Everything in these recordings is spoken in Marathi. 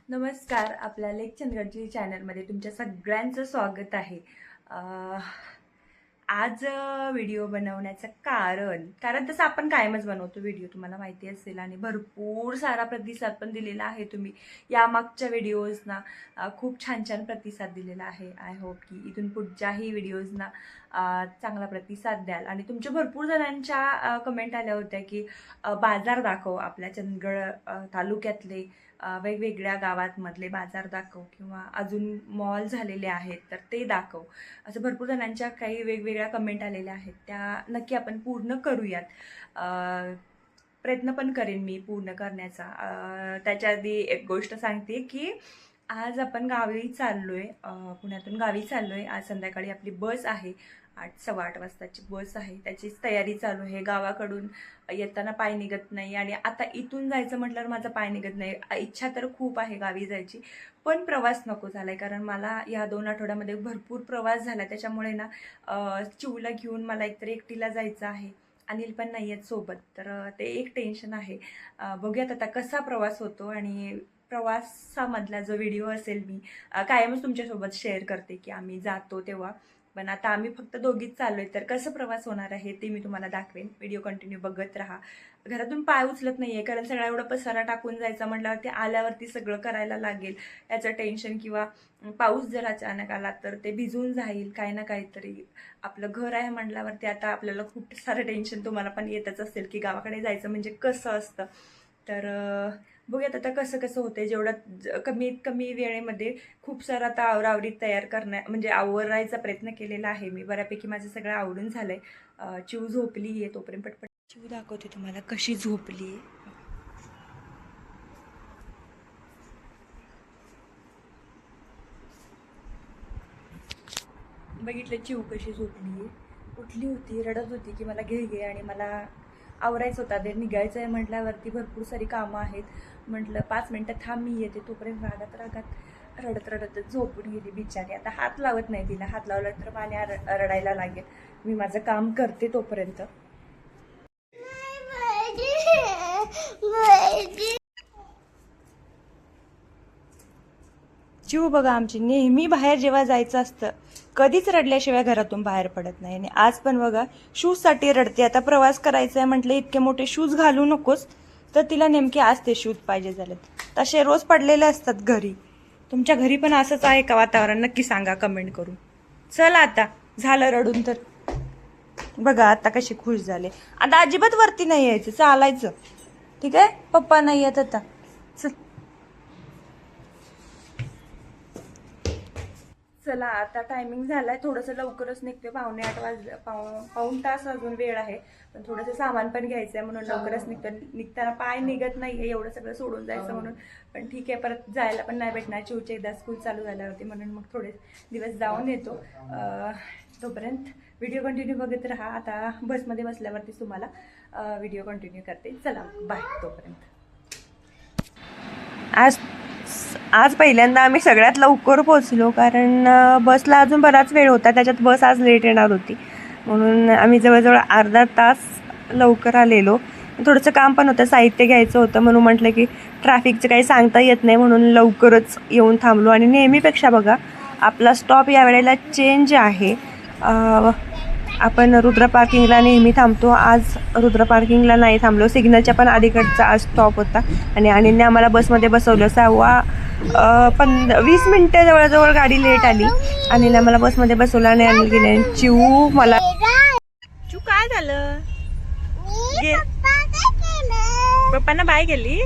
नमस्कार. आपल्या लेक चंदगडची चॅनलमध्ये तुमच्या सगळ्यांचं स्वागत आहे. आज व्हिडिओ बनवण्याचं कारण तसं आपण कायमच बनवतो व्हिडिओ, तुम्हाला माहिती असेल, आणि भरपूर सारा प्रतिसाद पण दिलेला आहे. तुम्ही या मागच्या व्हिडिओजना खूप छान छान प्रतिसाद दिलेला आहे. आय होप की इथून पुढच्याही व्हिडिओजना चांगला प्रतिसाद द्याल. आणि तुमच्या भरपूर जणांच्या कमेंट आल्या होत्या की बाजार दाखव, आपल्या चंदगड तालुक्यातले वेगवेगळ्या गावांमधले बाजार दाखव, किंवा अजून मॉल झालेले आहेत तर ते दाखव. असं भरपूर जणांच्या काही वेगवेगळ्या कमेंट आलेल्या आहेत, त्या नक्की आपण पूर्ण करूयात. प्रयत्न पण करेन मी पूर्ण करण्याचा. त्याच्या आधी एक गोष्ट सांगते की आज आपण गावी चाललोय, पुण्यातून गावी चाललोय. आज संध्याकाळी आपली बस आहे, 8:15 वाजताची बस आहे. त्याचीच तयारी चालू आहे. गावाकडून येताना पाय निघत नाही, आणि आता इथून जायचं म्हटल्यावर माझा पाय निघत नाही. इच्छा तर खूप आहे गावी जायची, पण प्रवास नको झालाय. कारण मला या 2 आठवड्यामध्ये भरपूर प्रवास झाला. त्याच्यामुळे ना चिवला घेऊन मला एकतरी एकटीला जायचं आहे. अनिल पण नाही आहेत सोबत, तर ते एक टेन्शन आहे. बघूयात आता कसा प्रवास होतो, आणि प्रवासामधला जो व्हिडिओ असेल मी कायमच तुमच्यासोबत शेअर करते की आम्ही जातो तेव्हा. पण आता आम्ही फक्त दोघीच चाललोय, तर कसं प्रवास होणार आहे ते मी तुम्हाला दाखवेन. व्हिडिओ कंटिन्यू बघत राहा. घरातून पाय उचलत नाहीये, कारण सगळा एवढा पसारा टाकून जायचा म्हटल्यावरती आल्यावरती सगळं करायला लागेल याचं टेन्शन, किंवा पाऊस जर अचानक आला तर ते भिजून जाईल, काही ना काहीतरी. आपलं घर आहे म्हटल्यावरती आता आपल्याला खूप सारं टेन्शन तुम्हाला पण येतच असेल की गावाकडे जायचं म्हणजे कसं असतं. तर बघूयात आता कसं कसं होतंय. जेवढं कमीत कमी वेळेमध्ये खूप सारं आता आवरावरीत तयार म्हणजे आवरायचा प्रयत्न केलेला आहे मी. बऱ्यापैकी माझं सगळं आवडून झालंय. चिव झोपली आहे, तोपर्यंत पटपट चिव दाखवते तुम्हाला कशी झोपली आहे. बघितलं चिव कशी झोपली आहे. उठली होती, रडत होती की मला घे, आणि मला आवरायचं होतं. ते निघायचं आहे म्हटल्यावरती भरपूर सारी कामं आहेत. म्हटलं 5 मिनटं थांब, मी येते. तोपर्यंत रागात रडत रडतच झोपून गेली बिचारी. आता हात लावत नाही तिला, हात लावला तर मला रडायला लागेल. मी माझं काम करते तोपर्यंत. चिव बघा आमची नेहमी बाहेर जेव्हा जायचं असतं कधीच रडल्याशिवाय घरातून बाहेर पडत नाही. आणि आज पण बघा शूजसाठी रडते. आता प्रवास करायचा आहे म्हटलं, इतके मोठे शूज घालू नकोस, तर तिला नेमके आज ते शूज पाहिजे झालेत. तसे रोज पडलेले असतात घरी. तुमच्या घरी पण असंच आहे का वातावरण? नक्की सांगा कमेंट करून. चला आता झालं रडून तर. बघा आता कशी खुश झाले. आता अजिबात वरती नाही यायचं, चालायचं. ठीक आहे, पप्पा नाही येत आता. चल चला आता टायमिंग झालाय, थोडंसं लवकरच निघते. 7:45 पाऊण तास अजून वेळ आहे, पण थोडंसं सामान पण घ्यायचंय म्हणून लवकरच निघताना पाय निघत नाहीये, एवढं सगळं सोडून जायचं म्हणून. पण ठीक आहे, परत जायला पण नाही भेटणार. चिवची एकदा स्कूल चालू झाल्यावरती, म्हणून मग थोडे दिवस जाऊन येतो. तोपर्यंत व्हिडिओ कंटिन्यू बघत राहा. आता बसमध्ये बसल्यावरतीच तुम्हाला व्हिडिओ कंटिन्यू करते. चला बाय तोपर्यंत. आज पहिल्यांदा आम्ही सगळ्यात लवकर पोहोचलो, कारण बसला अजून बराच वेळ होता. त्याच्यात बस आज लेट येणार होती, म्हणून आम्ही जवळजवळ अर्धा तास लवकर आलेलो. थोडंसं काम पण होतं, साहित्य घ्यायचं होतं, म्हणून म्हटलं की ट्रॅफिकचं काही सांगता येत नाही, म्हणून लवकरच येऊन थांबलो. आणि नेहमीपेक्षा बघा आपला स्टॉप यावेळेला चेंज आहे. आपण रुद्र पार्किंगला नेहमी थांबतो, आज रुद्र पार्किंगला नाही थांबलो. सिग्नलच्या पण अलीकडचा आज स्टॉप होता, आणि अनिलने आम्हाला बसमध्ये बसवलं. 20 मिनटं जवळजवळ गाडी लेट आली. अनिलने आम्हाला बसमध्ये बसवलं आणि अनिल गेले. चिऊ मला चिऊ काय झालं? पप्पांना बाय गेली.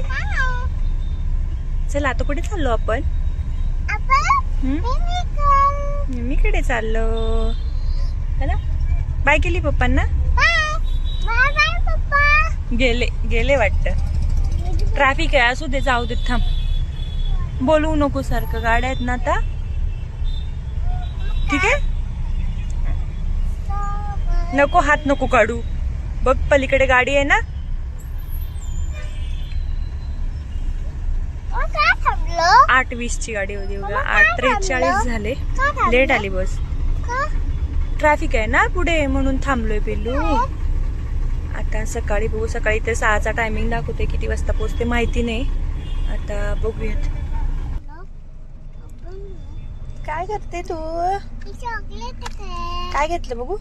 चला आता कुठे चाललो आपण? मम्मीकडे चाललो ना. बाय केली पप्पांना? गेले वाटतं. ट्रॅफिक आहे, असू दे, जाऊ दे, थांब. बोलवू नको सारखं, गाड्या आहेत ना आता. ठीक आहे, नको हात नको काढू. बघ पलीकडे गाडी आहे ना. 8:20ची गाडी होती बघा. 8:43 झाले, लेट आली बस. ट्रॅफिक आहे ना पुढे, म्हणून थांबलोय पिल्लू. आता सकाळी बघू, सकाळी ते 6चा टायमिंग दाखवते. किती वाजता पोहोचते माहिती नाही, आता बघूयात. काय करते तू? काय घेतलं बघू?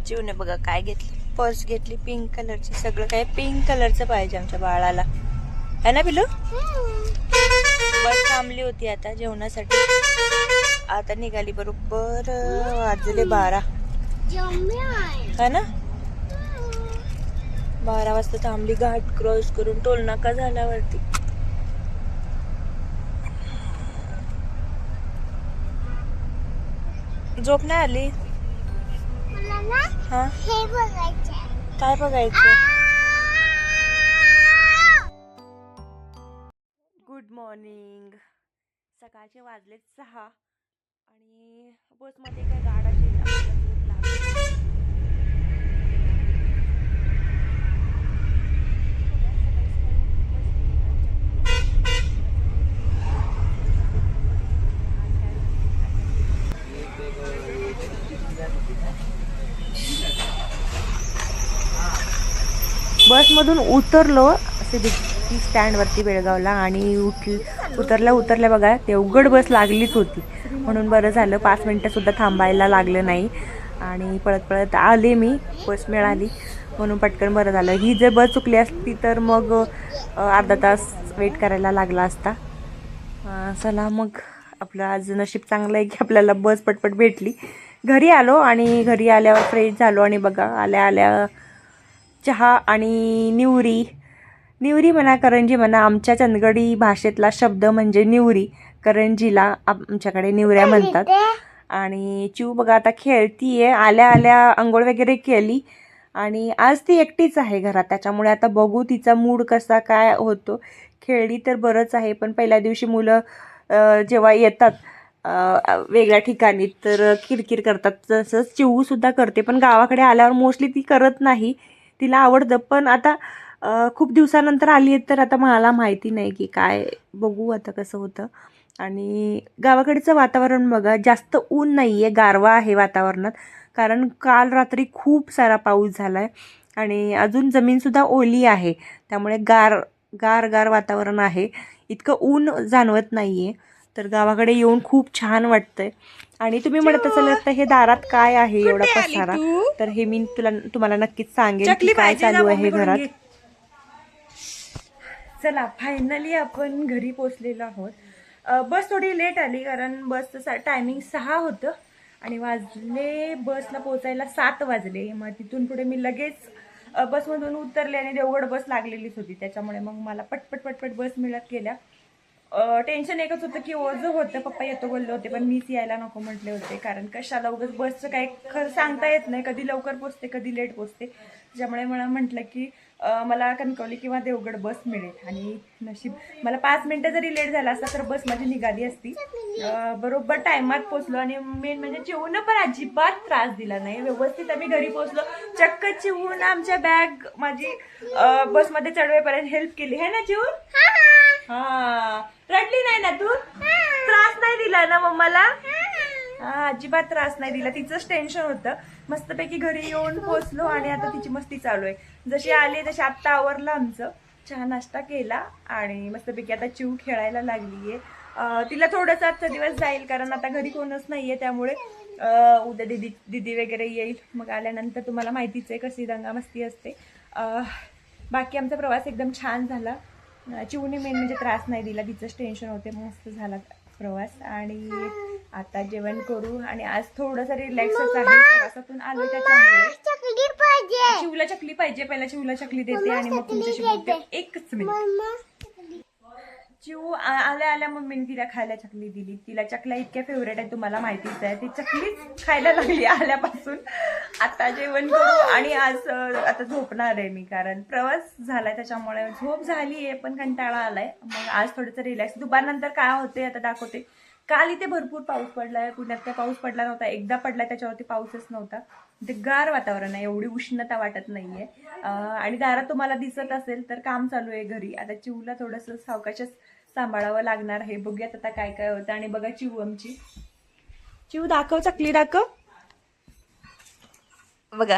चिवने बघा काय घेतलं, पर्स घेतली पिंक कलरची. सगळं काय पिंक कलरचं पाहिजे आमच्या बाळाला, है ना पिलू? बस थांबली होती आता जेवणासाठी. आता निघाली बरोबर वाजले 12, है ना? 12 वाजता थांबली. घाट क्रॉस करून टोल नाका झाल्यावरती. झोप नाही आली? हा, काय बघायचं? Good morning. सकाळचे वाजलेत 6 आणि बसमध्ये काय गाडाची झोप लागली. बसमधून उतरलो सिटी स्टँडवरती बेळगावला आणि उतरल्या बघा देवगड बस लागलीच होती. म्हणून बरं झालं 5 मिनटंसुद्धा थांबायला लागलं नाही आणि पळत पळत आले मी. बस मिळाली म्हणून पटकन बरं झालं. ही जर बस चुकली असती तर मग अर्धा तास वेट करायला लागला असता. चला मग आपलं आज नशीब चांगलं आहे की आपल्याला बस पटपट भेटली. घरी आलो आणि घरी आल्यावर फ्रेश झालो आणि बघा आल्या आल्या चहा आणि निवरी म्हणा करंजी म्हणा, आमच्या चंदगडी भाषेतला शब्द म्हणजे निवरी. करंजीला आमच्याकडे निवऱ्या म्हणतात. आणि चिऊ बघा आता खेळतीये. आल्या आल्या आंघोळ वगैरे केली आणि आज ती एकटीच आहे घरात, त्याच्यामुळे आता बघू तिचा मूड कसा काय होतो. खेळली तर बरंच आहे, पण पहिल्या दिवशी मुलं जेव्हा येतात वेगळ्या ठिकाणी तर किरकिर करतात. तसंच चिऊसुद्धा करते, पण गावाकडे आल्यावर मोस्टली ती करत नाही. तिला आवडतं, पण आता खूप दिवसानंतर आली आहे तर आता मला माहिती नाही की काय, बघू आता कसं होतं. आणि गावाकडचं वातावरण बघा, जास्त ऊन नाही आहे, गारवा आहे वातावरणात. कारण काल रात्री खूप सारा पाऊस झाला आहे आणि अजून जमीनसुद्धा ओली आहे, त्यामुळे गार वातावरण आहे. इतकं ऊन जाणवत नाही आहे. तर गावाकडे येऊन खूप छान वाटतंय. आणि तुम्ही म्हणत असाल तर हे दारात काय आहे एवढा पसारा, तर हे मी तुम्हाला नक्कीच सांगेन की काय चालू आहे घरात. चला फायनली आपण घरी पोचलेलो आहोत. बस थोडी लेट आली कारण बसचं टायमिंग 6 होतं आणि वाजले बसला पोचायला 7 वाजले. मग तिथून पुढे मी लगेच बसमधून उतरले आणि देवगड बस लागलेलीच होती, त्याच्यामुळे मग मला पटपट बस मिळत गेल्या. टेन्शन एकच होतं की ओझं होतं, पप्पा येतो बोलले होते पण मीच यायला नको म्हटले होते, कारण कशाला उगाच बसचं काही सांगता येत नाही, कधी लवकर पोचते कधी लेट पोचते. त्याच्यामुळे मला म्हटलं की मला कणकवली किंवा देवगड बस मिळेल. आणि नशीब मला 5 मिनटं जरी लेट झाला असता तर बस माझी निघाली असती. बरोबर टायमात पोचलो आणि मेन म्हणजे चिवून पण अजिबात त्रास दिला नाही, व्यवस्थित आम्ही घरी पोचलो. चक्क चिवून आमच्या बॅग माझी बसमध्ये चढवेपर्यंत हेल्प केली है ना चिवू? हा, रडली नाही ना तू? त्रास नाही दिला ना मम्माला? हा, अजिबात त्रास नाही दिला. तिचंच टेन्शन होतं. मस्तपैकी घरी येऊन पोचलो आणि आता तिची मस्ती चालू आहे. जशी आली तशी आत्ता आवरलं आमचं, चहा नाश्ता केला आणि मस्तपैकी आता चिऊ खेळायला लागलीये. तिला थोडंसं आजचा दिवस जाईल कारण आता घरी कोणच नाहीये, त्यामुळे उद्या दिदी वगैरे येईल. मग आल्यानंतर तुम्हाला माहितीच आहे कशी दंगामस्ती असते. बाकी आमचा प्रवास एकदम छान झाला. चिवूने मेन म्हणजे त्रास नाही दिला, तिचंच टेन्शन होते. मस्त झाला प्रवास आणि आता जेवण करू. आणि आज थोडंसं रिलॅक्सच आहे, प्रवासातून आलो त्याच्यामुळे. चिवूला चकली पाहिजे, पहिला चिवूला चकली देते आणि मग तुमच्याशी बोलते. एकच मिनिट. चिवू आल्या आल्या मम्मीने तिला खायला चकली दिली. तिला चकल्या इतक्या फेवरेट आहे, तुम्हाला माहितीच आहे. ती चकलीच खायला लागली आल्यापासून. आता जेवण करू आणि आज आता झोपणार आहे मी, कारण प्रवास झालाय त्याच्यामुळे झोप झाली आहे पण कंटाळा आलाय. मग आज थोडंसं रिलॅक्स. दुपारनंतर काय होते आता दाखवते. काल इथे भरपूर पाऊस पडलाय, पुण्यात काय पाऊस पडला नव्हता, एकदा पडलाय त्याच्यावरती पाऊसच नव्हता. ते गार वातावरण आहे, एवढी उष्णता वाटत नाहीये. आणि दारात तुम्हाला दिसत असेल तर काम चालू आहे घरी. आता चिवूला थोडंसं सावकाशच सांभाळावं लागणार आहे. बघूयात आता काय काय होतं. आणि बघा चिवू आमची, चिवू दाखव चकली दाखव. बघा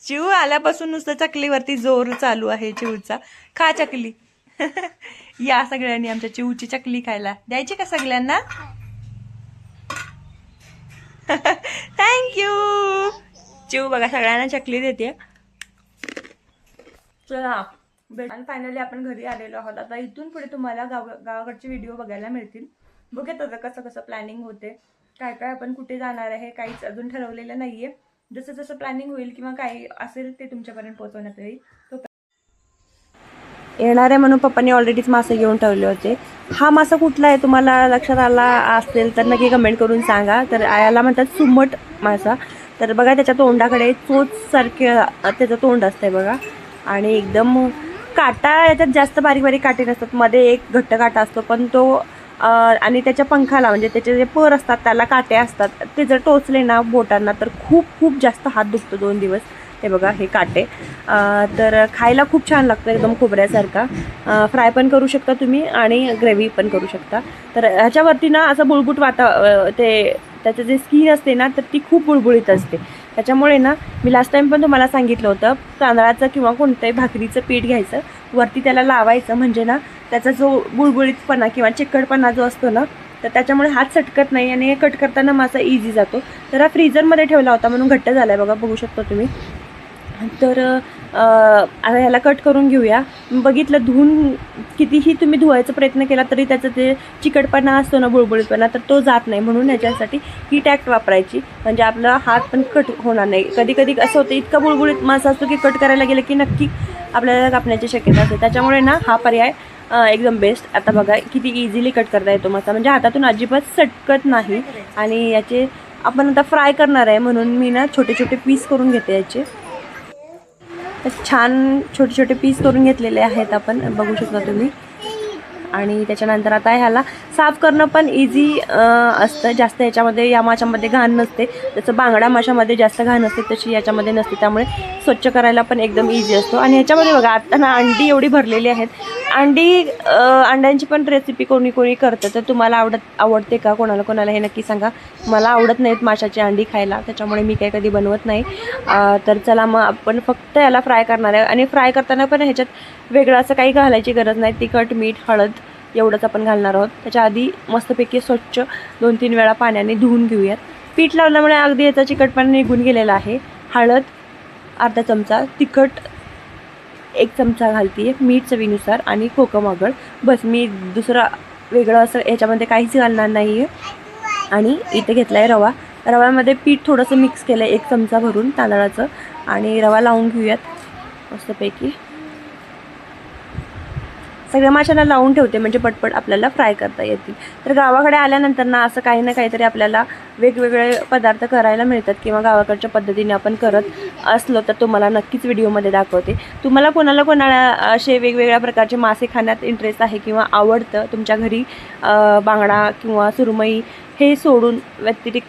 चिवू आल्यापासून नुसतं चकलीवरती जोर चालू आहे चिवूचा. खा चकली. या सगळ्यांनी आमच्या चिऊची चकली खायला द्यायची का सगळ्यांना? थँक्यू. चिऊ बघा सगळ्यांना चकली देते. चला आणि फायनली आपण घरी आलेलो आहोत. आता इथून पुढे तुम्हाला गावाकडचे व्हिडिओ बघायला मिळतील. बघत आता कसं कसं प्लॅनिंग होते, काय काय आपण कुठे जाणार आहे काहीच अजून ठरवलेलं नाहीये. जसं जसं प्लॅनिंग होईल किंवा काही असेल ते तुमच्यापर्यंत पोहोचवण्यात येईल. येणार आहे म्हणून पप्पांनी ऑलरेडीच मासे घेऊन ठेवले होते. हा मासा कुठला आहे तुम्हाला लक्षात आला असेल तर नक्की कमेंट करून सांगा. तर याला म्हणतात सुमट मासा. तर बघा त्याच्या तोंडाकडे चोच सारखे त्याचं तोंड असतंय बघा. आणि एकदम काटा याच्यात जास्त बारीक बारीक काटे नसतात, मध्ये एक घट्ट काटा असतो पण तो आणि त्याच्या पंखाला म्हणजे त्याचे जे पर असतात त्याला काटे असतात. ते जर टोचले ना बोटांना तर खूप खूप जास्त हात दुखतो 2 दिवस. हे बघा हे काटे. तर खायला खूप छान लागतं एकदम खोबऱ्यासारखा. फ्राय पण करू शकता तुम्ही आणि ग्रेव्ही पण करू शकता. तर ह्याच्यावरती ना असं बुळबुट ते त्याचं जे स्किन असते ना तर ती खूप बुळबुळीत असते. त्याच्यामुळे ना मी लास्ट टाईम पण तुम्हाला सांगितलं होतं तांदळाचं किंवा कोणतंही भाकरीचं पीठ घ्यायचं, वरती त्याला लावायचं म्हणजे ना त्याचा जो बुळबुळीतपणा किंवा चिकटपणा जो असतो ना तर त्याच्यामुळे हात सटकत नाही आणि कट करताना मासा इझी जातो. तर हा फ्रीझरमध्ये ठेवला होता म्हणून घट्ट झाला आहे बघा, बघू शकता तुम्ही. तर आता ह्याला कट करून घेऊया. बघितलं धुवून कितीही तुम्ही धुवायचा प्रयत्न केला तरी त्याचं ते चिकटपणा असतो ना बुळबुळीतपणा तर तो जात नाही. म्हणून याच्यासाठी ही टॅक्ट वापरायची म्हणजे आपला हात पण कट होणार नाही. कधी कधी असं होतं इतका बुळबुळीत मासा असतो की कट करायला गेलं की नक्की आपल्याला कापण्याची शक्यता असते. त्याच्यामुळे ना हा पर्याय एकदम बेस्ट. आता बघा किती इझिली कट करता येतो मासा, म्हणजे हातातून अजिबात सटकत नाही. आणि याचे आपण आता फ्राय करणार आहे म्हणून मी ना छोटे छोटे पीस करून घेते याचे. छान छोटे छोटे पीस करून घेतलेले आहेत आपण, बघू शकता तुम्ही. आणि त्याच्यानंतर आता ह्याला साफ करणं पण इझी असतं. जास्त याच्यामध्ये या माशामध्ये घाण नसते. जसं बांगडा माशामध्ये जास्त घाण असते तशी याच्यामध्ये नसते. त्यामुळे स्वच्छ करायला पण एकदम इझी असतो. आणि ह्याच्यामध्ये बघा आता ना अंडी एवढी भरलेली आहेत. अंड्यांची पण रेसिपी कोणी कोणी करतं. तर तुम्हाला आवडते का? कोणाला कोणाला हे नक्की सांगा. मला आवडत नाहीत माशाची अंडी खायला, त्याच्यामुळे मी काही कधी बनवत नाही. तर चला मग आपण फक्त याला फ्राय करणार आहे. आणि फ्राय करताना पण ह्याच्यात वेगळं असं काही घालायची गरज नाही. तिखट मीठ हळद एवढंच आपण घालणार आहोत. त्याच्या आधी मस्तपैकी स्वच्छ 2-3 वेळा पाण्याने धुवून घेऊयात. पीठ लावल्यामुळे अगदी याचा चिकटपणा निघून गेलेला आहे. हळद अर्धा चमचा, तिखट 1 चमचा घालते, मीठ चवीनुसार आणि कोकम आगळ. बस, मी दुसरं वेगळं असं याच्यामध्ये काहीच घालणार नाही आहे. आणि इथे घेतला आहे रवा. रव्यामध्ये पीठ थोडंसं मिक्स केलं आहे 1 चमचा भरून तांदळाचं. आणि रवा लावून घेऊयात मस्तपैकी. सगळ्या माशांना लावून ठेवते म्हणजे पटपट आपल्याला फ्राय करता येतील. तर गावाकडे आल्यानंतर ना असं काही ना काहीतरी आपल्याला वेगवेगळे पदार्थ करायला मिळतात किंवा गावाकडच्या पद्धतीने आपण करत असलो तर तुम्हाला नक्कीच व्हिडिओमध्ये दाखवते. तुम्हाला कोणाला असे वेगवेगळ्या प्रकारचे मासे खाण्यात इंटरेस्ट आहे किंवा आवडतं तुमच्या घरी बांगडा किंवा सुरमई हे सोडून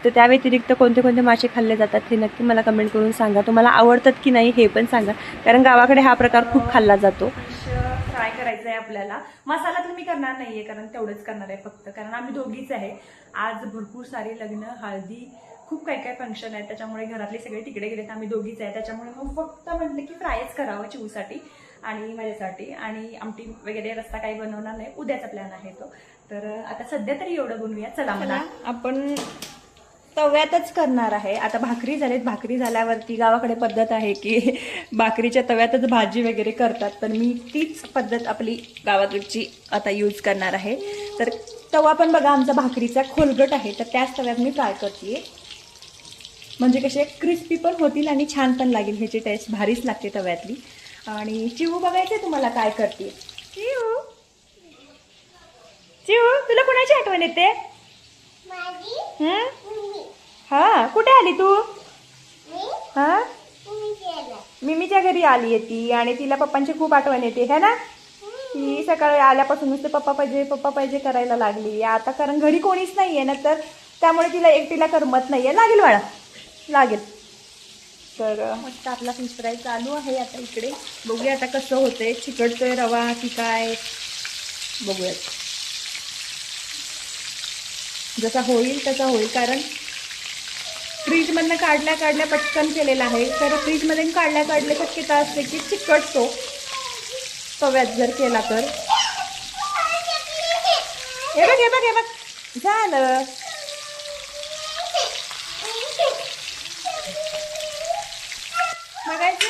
त्या व्यतिरिक्त कोणते कोणते मासे खाल्ले जातात हे नक्की मला कमेंट करून सांगा. तुम्हाला आवडतात की नाही हे पण सांगा, कारण गावाकडे हा प्रकार खूप खाल्ला जातो. फ्राय करायचं आहे आपल्याला. मसाला तर मी करणार नाहीये कारण तेवढंच करणार आहे फक्त, कारण आम्ही दोघीच आहे. आज भरपूर सारे लग्न हळदी खूप काही काही फंक्शन आहेत, त्याच्यामुळे घरातले सगळे तिकडे गेलेत, आम्ही दोघीच आहे. त्याच्यामुळे मग फक्त म्हटलं की फ्रायच करावं चिऊसाठी आणि माझ्यासाठी. आणि आमटी वगैरे रस्ता काही बनवणार नाही, उद्याचा प्लॅन आहे तो. तर आता सध्या तरी एवढं बनवूया. चला मला आपण तव्यातच करणार आहे. आता भाकरी झालेत, भाकरी झाल्यावरती गावाकडे पद्धत आहे की भाकरीच्या तव्यातच भाजी वगैरे करतात. तर मी तीच पद्धत आपली गावाकडची आता यूज करणार आहे. तर तवा पण बघा आमचा भाकरीचा खोलगट आहे, तर त्याच तव्यात मी फ्राय करते म्हणजे कसे क्रिस्पी पण होतील आणि छान पण लागेल. ह्याची टेस्ट भारीच लागते तव्यातली. आणि चिऊ बघायचं तुम्हाला काय करते. चिऊ चिऊ तुला कोणाची आठवण येते? हा, कुठे आली तू? हा, मिमीच्या घरी आली आहे ती. आणि तिला पप्पांची खूप आठवण येते है ना. ती सकाळी आल्यापासून नुसते पप्पा पाहिजे करायला लागली आता, कारण घरी कोणीच नाही आहे ना, तर त्यामुळे तिला एकटीला करमत नाही आहे. लागेल बाळा लागेल. तर मस्त आपला फिश फ्राय चालू आहे आता. इकडे बघूया आता कसं होतंय, चिकटतोय रवा की काय बघूयात. जसा होईल तसा होईल, कारण फ्रीजमधनं काढल्या पटकन केलेला आहे. तर फ्रीजमधून काढल्या शक्यता असते की चिकटतो तव्यात जर केला तर. हे बघ हे बघ हे बघ झालं. बघायचं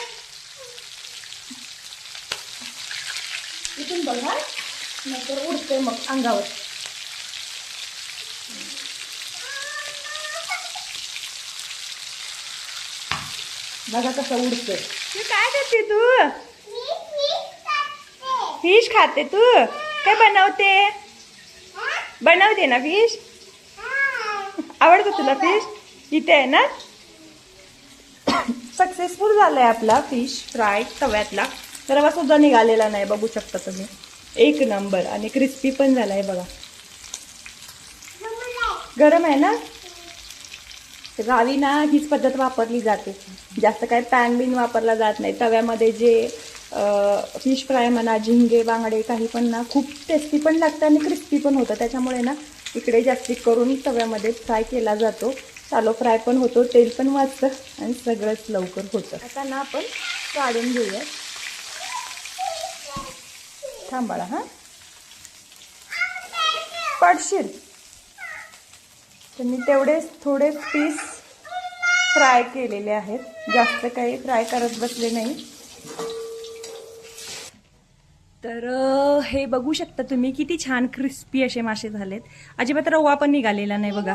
इथून बघा नंतर उडते मग अंगावर. बघा कसं उडते. तू काय करते तू? फिश खाते तू? काय बनवते? बनवते ना फिश? आवडतं तुला फिश? इथे आहे ना. सक्सेसफुल झालाय आपला फिश फ्राय तव्यातला. रवा सुद्धा निघालेला नाही बघू शकता तुम्ही. एक नंबर आणि क्रिस्पी पण झालाय बघा. गरम आहे ना. गावी ना हीच पद्धत वापरली जाते. जास्त काय पॅन बिन वापरला जात नाही. तव्यामध्ये जे फिश फ्राय म्हणा झिंगे बांगडे काही पण ना खूप टेस्टी पण लागतं आणि क्रिस्पी पण होतं. त्याच्यामुळे ना इकडे जास्ती करून तव्यामध्ये फ्राय केला जातो. शालो फ्राय पण होतो, तेल पण वाचतं आणि सगळंच लवकर होतं. आता ना आपण काढून घेऊया. थांबाळा हां पडशील. तर मी तेवढेच थोडे पीस फ्राय केलेले आहेत. जास्त काही फ्राय करत बसले नाही. तर हे बघू शकता तुम्ही किती छान क्रिस्पी असे मासे झालेत. अजिबात रवा पण निघालेला नाही बघा.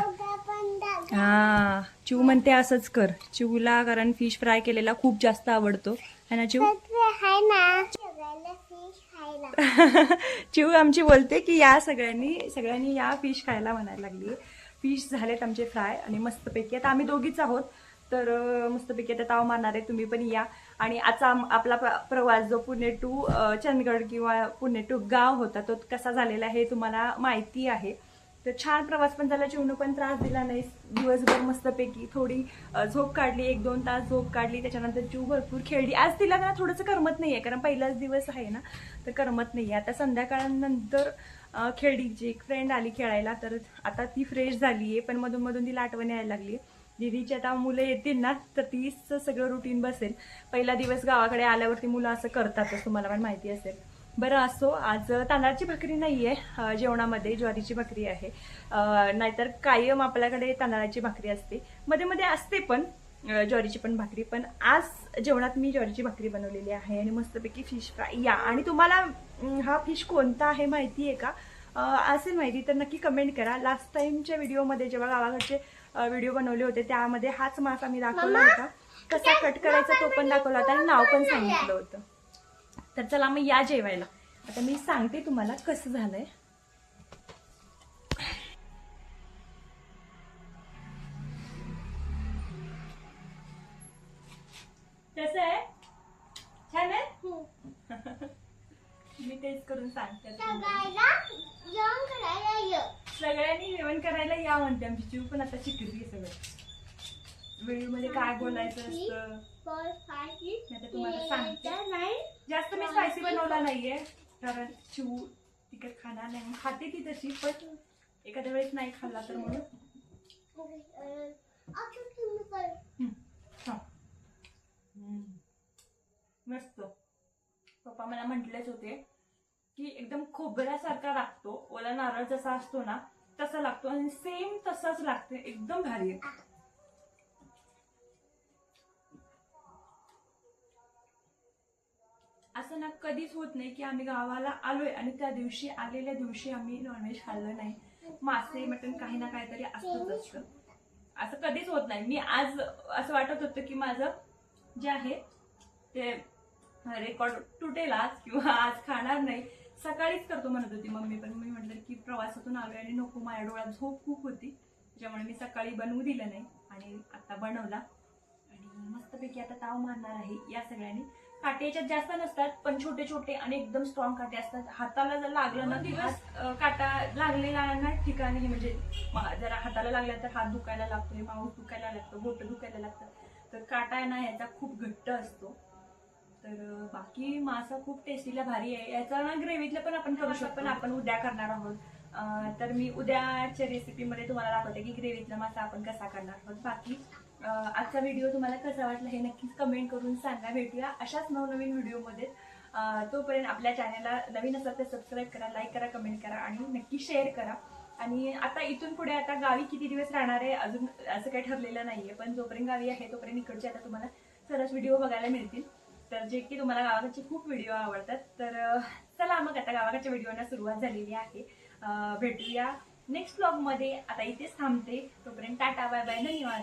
हा चिऊ म्हणते असंच कर. चिऊला कारण फिश फ्राय केलेला खूप जास्त आवडतो है ना चिऊ? चिऊ आमची बोलते की या सगळ्यांनी या फिश खायला म्हणायला लागली. फिश झालेत आमचे फ्राय आणि मस्तपैकी. आता आम्ही दोघीच आहोत तर मस्तपैकी आता ताव मारणार आहे. तुम्ही पण या. आणि आजचा आपला प्रवास जो पुणे टू चंदगड किंवा पुणे टू गाव होता तो कसा झालेला हे तुम्हाला माहिती आहे. तर छान प्रवास पण झाला. चिवनं पण त्रास दिला नाही. दिवसभर मस्तपैकी थोडी झोप काढली. 1-2 तास झोप काढली. त्याच्यानंतर चिव भरपूर खेळली. आज तिला ना थोडंसं करमत नाहीये कारण पहिलाच दिवस आहे ना तर करमत नाहीये. आता संध्याकाळनंतर खेळडीची एक फ्रेंड आली खेळायला तर आता ती फ्रेश झालीये. पण मधून मधून तिला आठवण यायला लागली. दीदीची आता मुलं येतील ना तर तीच सगळं रुटीन बसेल. पहिला दिवस गावाकडे आल्यावरती मुलं असं करतातच, तुम्हाला पण माहिती असेल. बरं असो, आज तांदळाची भाकरी नाहीये जेवणामध्ये, ज्वारीची भाकरी आहे. नाहीतर कायम आपल्याकडे तांदळाची भाकरी असते. मध्ये मध्ये असते पण ज्वारीची पण भाकरी. पण आज जेवणात मी ज्वारीची भाकरी बनवलेली आहे आणि मस्तपैकी फिश फ्राय. या आणि तुम्हाला हा फिश कोणता आहे माहिती आहे का? असेल माहिती तर नक्की कमेंट करा. लास्ट टाइमच्या व्हिडिओमध्ये जेव्हा गावाकडचे व्हिडिओ बनवले होते त्यामध्ये हाच मासा मी दाखवला होता. कसा कट करायचा तो पण दाखवला होता आणि नाव पण सांगितलं होतं. तर चला मग या जेवायला. आता मी सांगते तुम्हाला कसं झालंय. कसं आहे? छान आहे. मी टेस्ट करून सांगते. सगळ्यांनी जेवण करायला या म्हणते आमची चिव पण आता शिकली सगळं. व्हिडिओ मध्ये काय बोलायचं असतं तुम्हाला सांगते. जास्त मी स्पायसी बनवला नाहीये कारण चिव तिखट खाणार नाही. खाते ती तशी पण एखाद्या वेळेस नाही खाल्ला तर म्हणून. मस्त. पप्पा मला म्हटलेच होते की एकदम खोबऱ्यासारखा लागतो. ओला नारळ जसा असतो ना तसा लागतो आणि सेम तसाच लागते. एकदम भारी आहे. असं ना कधीच होत नाही की आम्ही गावाला आलोय आणि त्या दिवशी आलेल्या दिवशी आम्ही नॉनव्हेज खाल्लं नाही. मासे मटण काही ना काहीतरी असतंच असतं. असं कधीच होत नाही. मी आज असं वाटत होतं की माझं जे आहे ते रेकॉर्ड तुटेल आज किंवा आज खाणार नाही. सकाळीच करतो म्हणत होती मम्मी पण मी म्हटलं की प्रवासातून आलोय आणि नको, माझ्या डोळ्यात झोप खूप होती त्याच्यामुळे मी सकाळी बनवू दिलं नाही आणि आता बनवला. आणि मस्तपैकी आता ताव मारणार आहे या सगळ्यांनी. काटे याच्यात जास्त नसतात पण छोटे छोटे आणि एकदम स्ट्रॉंग काटे असतात. हाताला जर लागलं ना दिवस काटा लागलेला ना ठिकाणी म्हणजे जरा हाताला लागला तर हात दुखायला लागतो, माऊस दुखायला लागतो, बोट दुखायला लागतं. तर काटा आहे ना याचा खूप घट्ट असतो. तर बाकी मासा खूप टेस्टीला भारी आहे. याचा ना ग्रेव्हीतलं पण आपण करू शकतो. पण आपण उद्या करणार आहोत. तर मी उद्याच्या रेसिपीमध्ये तुम्हाला दाखवते की ग्रेव्हीतला मासा आपण कसा करणार आहोत. बाकी आजचा व्हिडिओ तुम्हाला कसा वाटला हे नक्कीच कमेंट करून सांगा. भेटूया अशाच नवनवीन व्हिडिओमध्ये. तोपर्यंत आपल्या चॅनलला नवीन असाल तर सबस्क्राईब करा, लाईक करा, कमेंट करा आणि नक्की शेअर करा. आणि आता इथून पुढे आता गावी किती दिवस राहणार आहे अजून असं काही ठरलेलं नाहीये, पण जोपर्यंत गावी आहे तोपर्यंत इकडचे आता तुम्हाला सरस व्हिडिओ बघायला मिळतील. तर जे की तुम्हाला गावाकडचे खूप व्हिडिओ आवडतात. तर चला मग आता गावाकडच्या व्हिडिओना सुरुवात झालेली आहे. भेटूया नेक्स्ट व्लॉग मध्ये. आता इथेच थांबते. तोपर्यंत टाटा, बाय बाय, धन्यवाद.